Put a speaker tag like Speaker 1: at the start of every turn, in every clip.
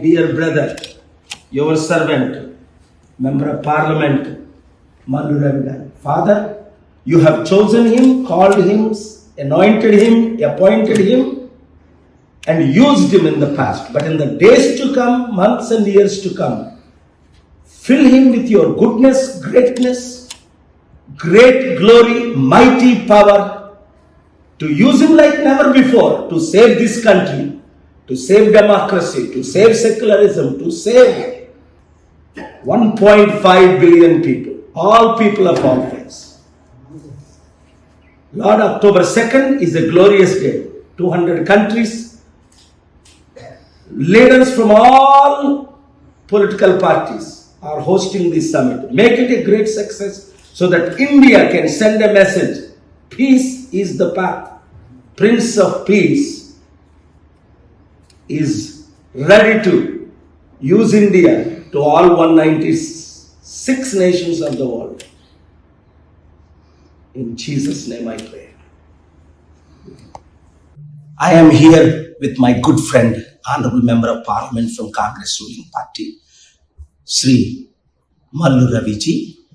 Speaker 1: dear brother, your servant, Member of Parliament, Mallu Ravi. Father, you have chosen him, called him, anointed him, appointed him, and used him in the past. But in the days to come, months and years to come, fill him with your goodness, greatness, great glory, mighty power, to use him like never before, to save this country, to save democracy, to save secularism, to save 1.5 billion people, all people of all faiths. Lord, October 2nd is a glorious day. 200 countries, leaders from all political parties are hosting this summit. Make it a great success so that India can send a message. Peace is the path. Prince of Peace is ready to use India to all 196 nations of the world. In Jesus' name I pray. I am here with my good friend, Honorable Member of Parliament from Congress ruling party, Sri Mallu Ravi ji,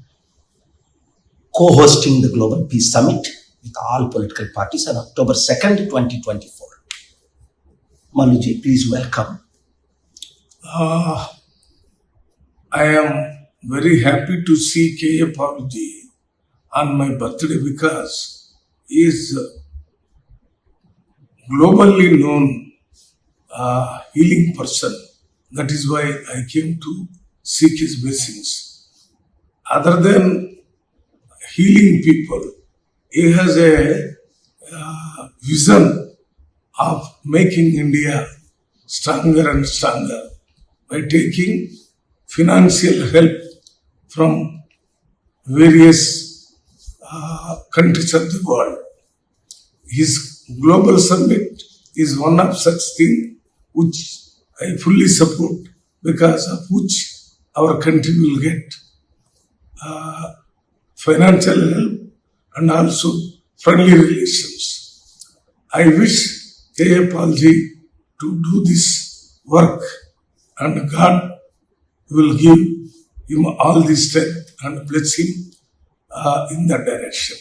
Speaker 1: co-hosting the Global Peace Summit with all political parties on October 2nd, 2024. Mallu ji, please welcome.
Speaker 2: I am very happy to see K.A. Paul ji on my birthday because he is globally known healing person. That is why I came to seek his blessings. Other than healing people, he has a vision of making India stronger and stronger by taking financial help from various countries of the world. His global summit is one of such things which I fully support, because of which our country will get financial help and also friendly relations. I wish K.A. Paul ji to do this work, and God will give him all the strength and bless him in that direction.